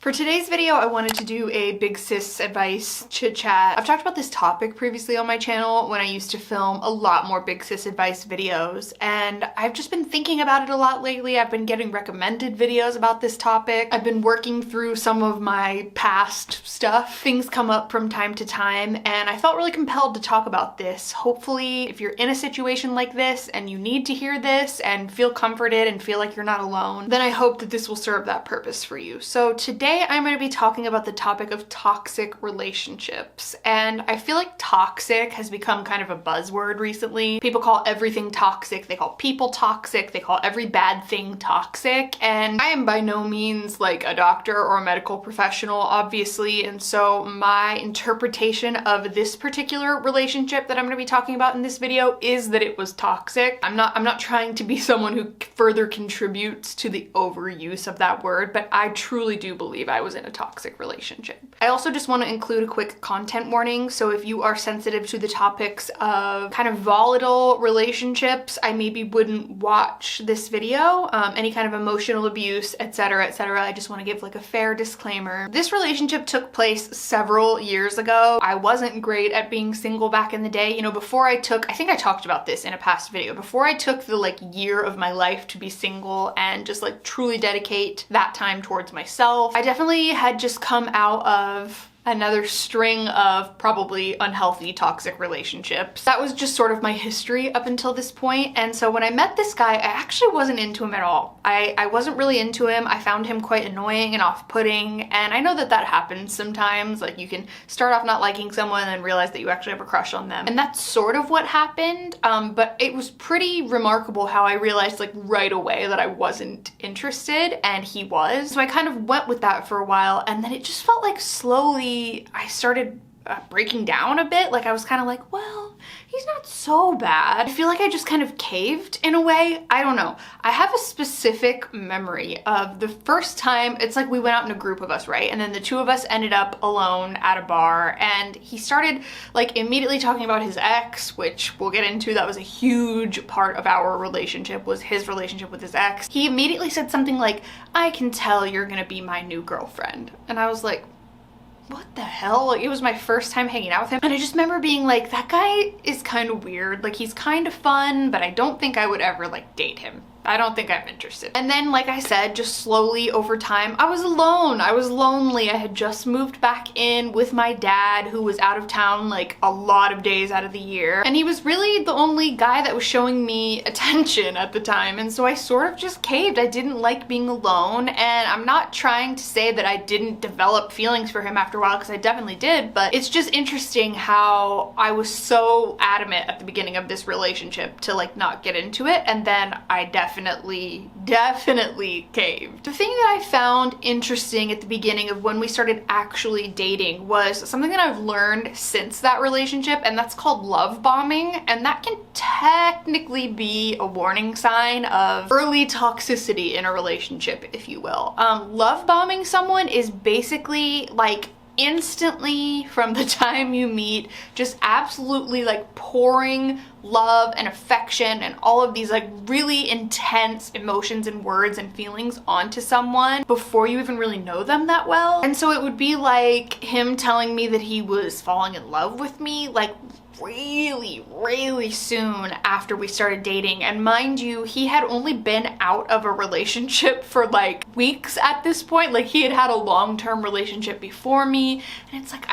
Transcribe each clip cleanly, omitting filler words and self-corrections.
For today's video, I wanted to do a big sis advice chit chat. I've talked about this topic previously on my channel when I used to film a lot more big sis advice videos, and I've just been thinking about it a lot lately. I've been getting recommended videos about this topic. I've been working through some of my past stuff. Things come up from time to time, and I felt really compelled to talk about this. Hopefully, if you're in a situation like this and you need to hear this and feel comforted and feel like you're not alone, then I hope that this will serve that purpose for you. So today I'm going to be talking about the topic of toxic relationships, and I feel like toxic has become kind of a buzzword recently. People call everything toxic, they call people toxic, they call every bad thing toxic, and I am by no means like a doctor or a medical professional, obviously, and so my interpretation of this particular relationship that I'm going to be talking about in this video is that it was toxic. I'm not trying to be someone who further contributes to the overuse of that word, but I truly do believe I was in a toxic relationship. I also just want to include a quick content warning. So if you are sensitive to the topics of kind of volatile relationships, I maybe wouldn't watch this video. Any kind of emotional abuse, etc., etc. I just want to give like a fair disclaimer. This relationship took place several years ago. I wasn't great at being single back in the day. You know, before I think I talked about this in a past video, before I took the like year of my life to be single and just like truly dedicate that time towards myself, I definitely had just come out of another string of probably unhealthy toxic relationships. That was just sort of my history up until this point. And so when I met this guy, I actually wasn't into him at all. I wasn't really into him. I found him quite annoying and off-putting, and I know that that happens sometimes. Like, you can start off not liking someone and then realize that you actually have a crush on them. And that's sort of what happened, but it was pretty remarkable how I realized like right away that I wasn't interested and he was. So I kind of went with that for a while, and then it just felt like slowly I started breaking down a bit. Like, I was kind of like, well, he's not so bad. I feel like I just kind of caved in a way. I don't know. I have a specific memory of the first time, it's like we went out in a group of us, right? And then the two of us ended up alone at a bar, and he started like immediately talking about his ex, which we'll get into. That was a huge part of our relationship, was his relationship with his ex. He immediately said something like, "I can tell you're gonna be my new girlfriend." And I was like, what the hell? Like, it was my first time hanging out with him, and I just remember being like, that guy is kind of weird. Like, he's kind of fun, but I don't think I would ever like date him. I don't think I'm interested. And then, like I said, just slowly over time, I was alone. I was lonely. I had just moved back in with my dad, who was out of town like a lot of days out of the year. And he was really the only guy that was showing me attention at the time. And so I sort of just caved. I didn't like being alone. And I'm not trying to say that I didn't develop feelings for him after a while, because I definitely did. But it's just interesting how I was so adamant at the beginning of this relationship to like not get into it. And then I definitely caved. The thing that I found interesting at the beginning of when we started actually dating was something that I've learned since that relationship, and that's called love bombing. And that can technically be a warning sign of early toxicity in a relationship, if you will. Love bombing someone is basically like instantly from the time you meet, just absolutely like pouring love and affection and all of these like really intense emotions and words and feelings onto someone before you even really know them that well. And so it would be like him telling me that he was falling in love with me like really soon after we started dating. And mind you, he had only been out of a relationship for like weeks at this point. Like, he had had a long-term relationship before me, and it's like,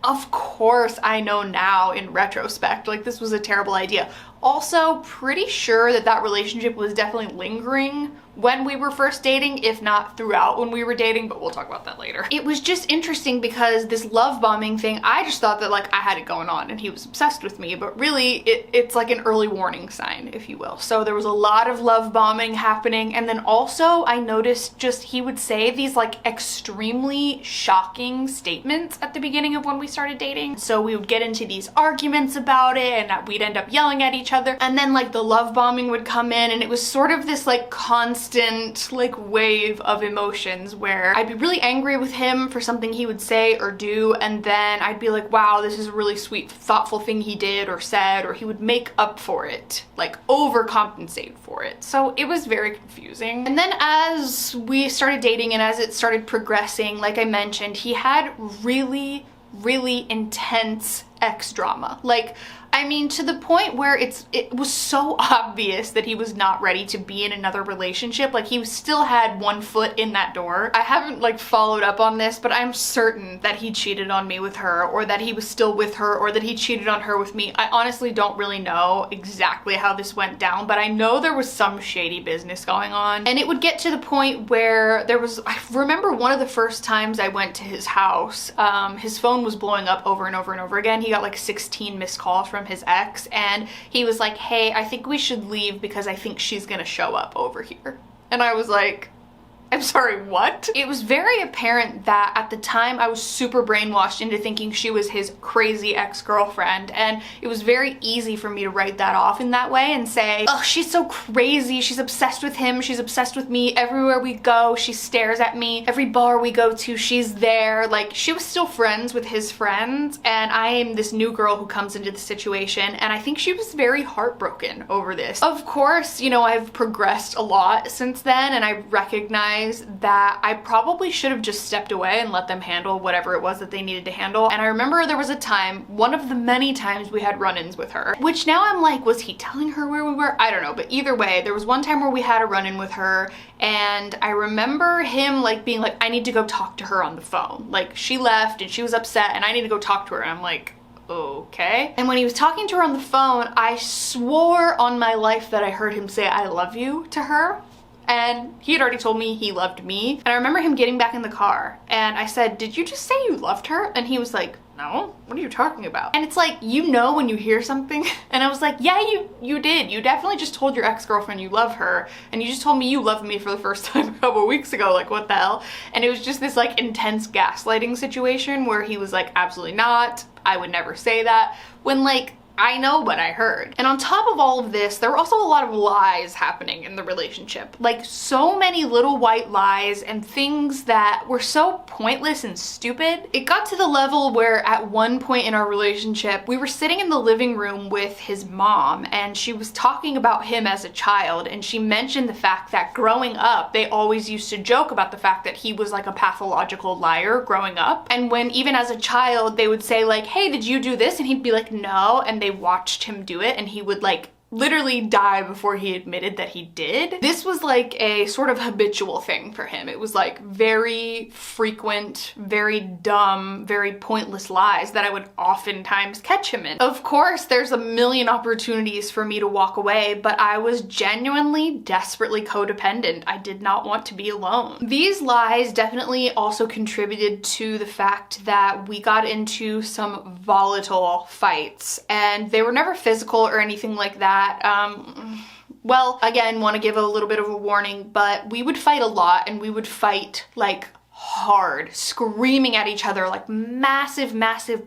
of course I know now in retrospect, like, this was a terrible idea. Also, pretty sure that that relationship was definitely lingering when we were first dating, if not throughout when we were dating, but we'll talk about that later. It was just interesting because this love bombing thing, I just thought that like I had it going on and he was obsessed with me, but really it's like an early warning sign, if you will. So there was a lot of love bombing happening, and then also I noticed just he would say these like extremely shocking statements at the beginning of when we started dating. So we would get into these arguments about it, and we'd end up yelling at each each other. And then like the love bombing would come in, and it was sort of this like constant like wave of emotions where I'd be really angry with him for something he would say or do, and then I'd be like, wow, this is a really sweet, thoughtful thing he did or said, or he would make up for it, like overcompensate for it. So it was very confusing. And then as we started dating and as it started progressing, like I mentioned, he had really intense ex drama. Like, I mean, to the point where it was so obvious that he was not ready to be in another relationship. Like, he still had one foot in that door. I haven't like followed up on this, but I'm certain that he cheated on me with her, or that he was still with her, or that he cheated on her with me. I honestly don't really know exactly how this went down, but I know there was some shady business going on. And it would get to the point where I remember one of the first times I went to his house, his phone was blowing up over and over and over again. He got like 16 missed calls from his ex, and he was like, hey, I think we should leave because I think she's gonna show up over here. And I was like, I'm sorry, what? It was very apparent that at the time I was super brainwashed into thinking she was his crazy ex-girlfriend, and it was very easy for me to write that off in that way and say, oh, she's so crazy, she's obsessed with him, she's obsessed with me, everywhere we go she stares at me, every bar we go to she's there. Like, she was still friends with his friends, and I am this new girl who comes into the situation, and I think she was very heartbroken over this. Of course, you know, I've progressed a lot since then, and I recognize that I probably should have just stepped away and let them handle whatever it was that they needed to handle. And I remember there was a time, one of the many times we had run-ins with her, which now I'm like, was he telling her where we were? I don't know, but either way, there was one time where we had a run-in with her, and I remember him like being like, I need to go talk to her on the phone. Like, she left and she was upset and I need to go talk to her, and I'm like, okay. And when he was talking to her on the phone, I swore on my life that I heard him say I love you to her. And he had already told me he loved me. And I remember him getting back in the car, and I said, did you just say you loved her? And he was like, no, what are you talking about? And it's like, you know when you hear something. And I was like, yeah, you did. You definitely just told your ex-girlfriend you love her, and you just told me you loved me for the first time a couple weeks ago. Like, what the hell? And it was just this like intense gaslighting situation where he was like, absolutely not, I would never say that, when like, I know what I heard. And on top of all of this, there were also a lot of lies happening in the relationship. Like, so many little white lies and things that were so pointless and stupid. It got to the level where at one point in our relationship, we were sitting in the living room with his mom, and she was talking about him as a child, and she mentioned the fact that growing up, they always used to joke about the fact that he was like a pathological liar growing up. And when even as a child, they would say like, hey, did you do this? And he'd be like, no. And they watched him do it, and he would like literally die before he admitted that he did. This was like a sort of habitual thing for him. It was like very frequent, very dumb, very pointless lies that I would oftentimes catch him in. Of course, there's a million opportunities for me to walk away, but I was genuinely, desperately codependent. I did not want to be alone. These lies definitely also contributed to the fact that we got into some volatile fights, and they were never physical or anything like that. Well, again, want to give a little bit of a warning, but we would fight a lot, and we would fight like hard, screaming at each other, like massive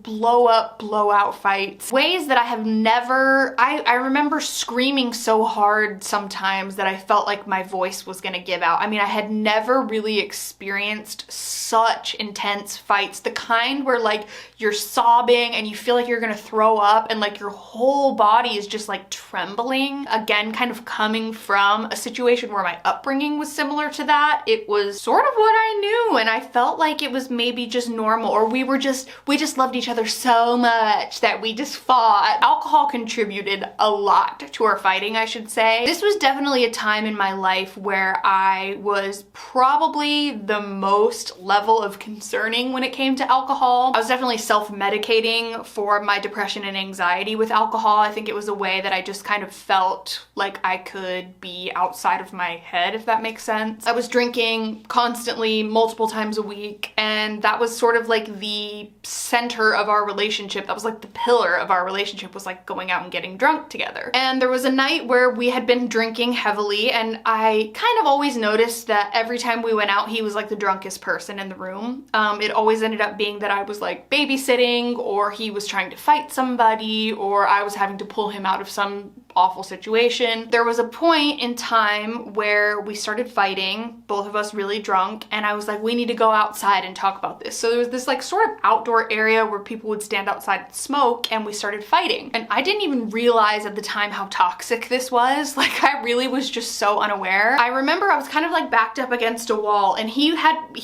blowout fights. Ways that I have never, I remember screaming so hard sometimes that I felt like my voice was gonna give out. I mean, I had never really experienced such intense fights, the kind where like you're sobbing and you feel like you're gonna throw up and like your whole body is just like trembling. Again, kind of coming from a situation where my upbringing was similar to that. It was sort of what I knew, and I felt like it was maybe just normal, or we just loved each other so much that we just fought. Alcohol contributed a lot to our fighting, I should say. This was definitely a time in my life where I was probably the most level of concerning when it came to alcohol. I was definitely self-medicating for my depression and anxiety with alcohol. I think it was a way that I just kind of felt like I could be outside of my head, if that makes sense. I was drinking constantly, multiple times a week, and that was sort of like the center of our relationship. That was like the pillar of our relationship, was like going out and getting drunk together. And there was a night where we had been drinking heavily, and I kind of always noticed that every time we went out, he was like the drunkest person in the room. It always ended up being that I was like babysitting, or he was trying to fight somebody, or I was having to pull him out of some awful situation. There was a point in time where we started fighting, both of us really drunk, and I was like, we need to go outside and talk about this. So there was this like sort of outdoor area where people would stand outside and smoke, and we started fighting. And I didn't even realize at the time how toxic this was. Like, I really was just so unaware. I remember I was kind of like backed up against a wall, and he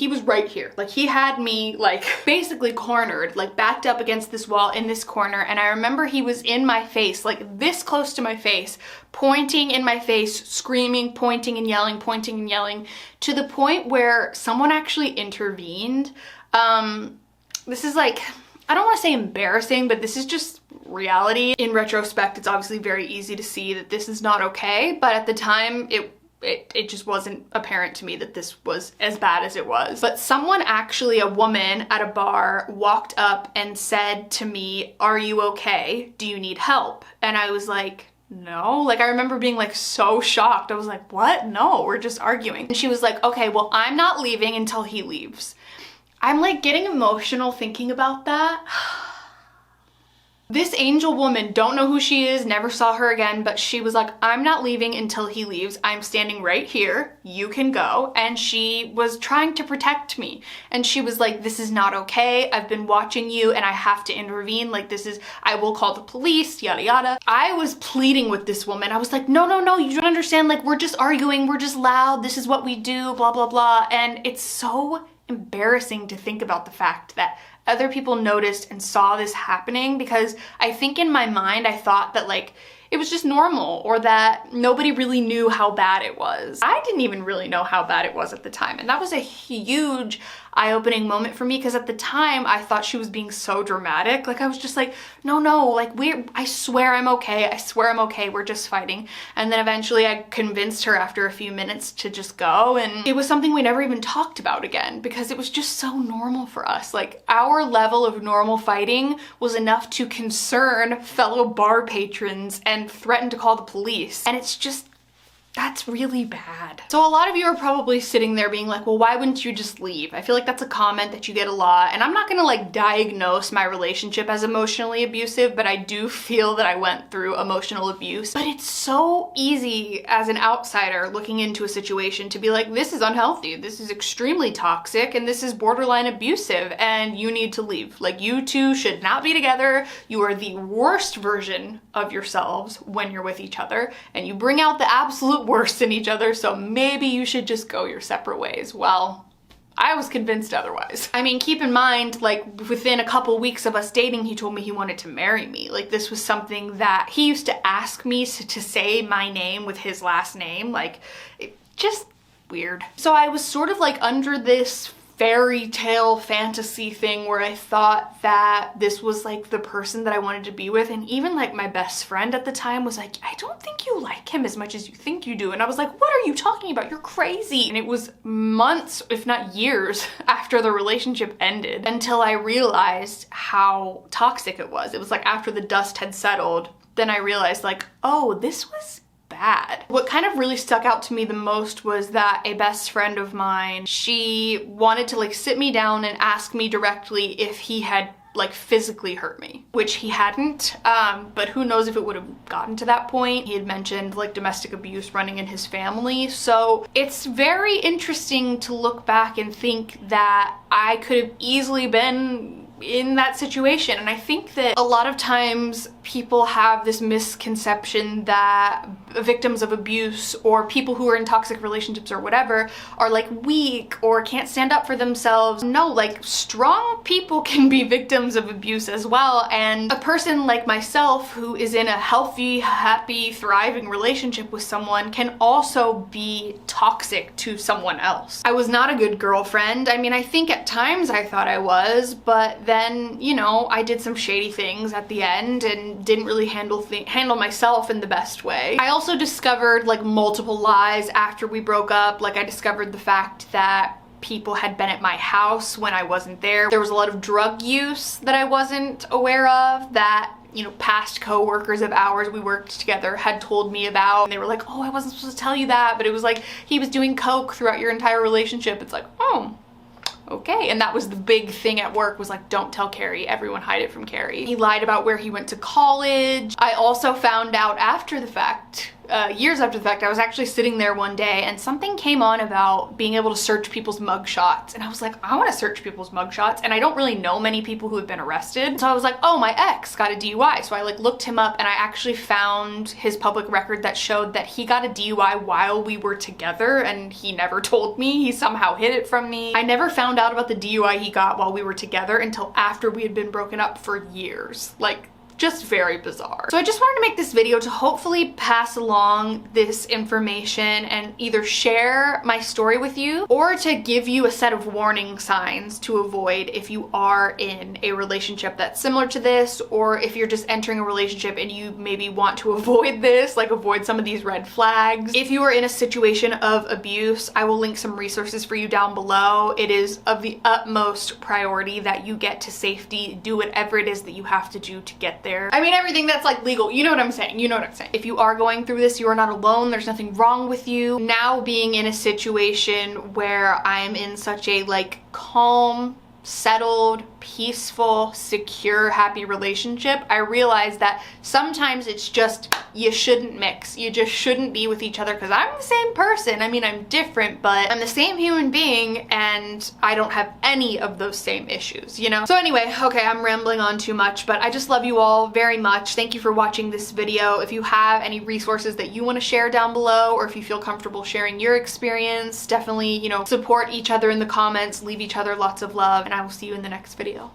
was right here. Like, he had me like basically cornered, like backed up against this wall in this corner. And I remember he was in my face, like this close to my face, pointing in my face, screaming, pointing and yelling, to the point where someone actually intervened. This is like, I don't want to say embarrassing, but this is just reality. In retrospect, it's obviously very easy to see that this is not okay, but at the time, it just wasn't apparent to me that this was as bad as it was. But someone actually, a woman at a bar, walked up and said to me, "Are you okay? Do you need help?" And I was like, no. Like, I remember being like so shocked. I was like, what? No, we're just arguing. And she was like, okay, well, I'm not leaving until he leaves. I'm like getting emotional thinking about that. This angel woman, don't know who she is, never saw her again, but she was like, I'm not leaving until he leaves. I'm standing right here. You can go. And she was trying to protect me. And she was like, this is not okay. I've been watching you and I have to intervene. Like, I will call the police, yada, yada. I was pleading with this woman. I was like, no, you don't understand. Like, we're just arguing. We're just loud. This is what we do, blah, blah, blah. And it's so embarrassing to think about the fact that other people noticed and saw this happening, because I think in my mind I thought that like it was just normal, or that nobody really knew how bad it was. I didn't even really know how bad it was at the time, and that was a huge eye-opening moment for me, because at the time I thought she was being so dramatic. Like, I was just like, no, like I swear I'm okay. I swear I'm okay. We're just fighting. And then eventually I convinced her after a few minutes to just go, and it was something we never even talked about again, because it was just so normal for us. Like, our level of normal fighting was enough to concern fellow bar patrons and threaten to call the police. And it's just, that's really bad. So a lot of you are probably sitting there being like, well, why wouldn't you just leave? I feel like that's a comment that you get a lot, and I'm not gonna like diagnose my relationship as emotionally abusive, but I do feel that I went through emotional abuse. But it's so easy as an outsider looking into a situation to be like, this is unhealthy, this is extremely toxic, and this is borderline abusive, and you need to leave. Like, you two should not be together. You are the worst version of yourselves when you're with each other, and you bring out the absolute worse in each other, so maybe you should just go your separate ways. Well, I was convinced otherwise. I mean, keep in mind, like, within a couple weeks of us dating, he told me he wanted to marry me. Like, this was something that he used to ask me to say my name with his last name. Like, just weird. So I was sort of like under this fairy tale fantasy thing where I thought that this was like the person that I wanted to be with, and even like my best friend at the time was like, I don't think you like him as much as you think you do. And I was like, what are you talking about? You're crazy. And it was months, if not years, after the relationship ended until I realized how toxic it was. It was like after the dust had settled, then I realized like, oh, this was bad. What kind of really stuck out to me the most was that a best friend of mine, she wanted to like sit me down and ask me directly if he had like physically hurt me, which he hadn't, but who knows if it would have gotten to that point. He had mentioned like domestic abuse running in his family, so it's very interesting to look back and think that I could have easily been in that situation. And I think that a lot of times people have this misconception that victims of abuse or people who are in toxic relationships or whatever are like weak or can't stand up for themselves. No, like, strong people can be victims of abuse as well. And a person like myself who is in a healthy, happy, thriving relationship with someone can also be toxic to someone else. I was not a good girlfriend. I mean, I think at times I thought I was, but then, you know, I did some shady things at the end and didn't really handle myself in the best way. I also discovered like multiple lies after we broke up. Like, I discovered the fact that people had been at my house when I wasn't there. There was a lot of drug use that I wasn't aware of, that, you know, past co-workers of ours we worked together had told me about. And they were like, oh, I wasn't supposed to tell you that, but it was like, he was doing coke throughout your entire relationship. It's like, oh, okay. And that was the big thing at work, was like, don't tell Carrie, everyone hide it from Carrie. He lied about where he went to college. I also found out after the fact, years after the fact, I was actually sitting there one day and something came on about being able to search people's mugshots. And I was like, I want to search people's mugshots. And I don't really know many people who have been arrested. So I was like, oh, my ex got a DUI. So I like looked him up and I actually found his public record that showed that he got a DUI while we were together and he never told me. He somehow hid it from me. I never found out about the DUI he got while we were together until after we had been broken up for years. Like, just very bizarre. So I just wanted to make this video to hopefully pass along this information and either share my story with you or to give you a set of warning signs to avoid if you are in a relationship that's similar to this, or if you're just entering a relationship and you maybe want to avoid this, like avoid some of these red flags. If you are in a situation of abuse, I will link some resources for you down below. It is of the utmost priority that you get to safety, do whatever it is that you have to do to get there. I mean, everything that's like legal, you know what I'm saying, you know what I'm saying. If you are going through this, you are not alone, there's nothing wrong with you. Now being in a situation where I'm in such a like calm, settled, peaceful, secure, happy relationship, I realize that sometimes it's just, you shouldn't mix. You just shouldn't be with each other, because I'm the same person. I mean, I'm different, but I'm the same human being and I don't have any of those same issues, you know? So anyway, okay, I'm rambling on too much, but I just love you all very much. Thank you for watching this video. If you have any resources that you want to share down below, or if you feel comfortable sharing your experience, definitely, you know, support each other in the comments, leave each other lots of love, and I will see you in the next video.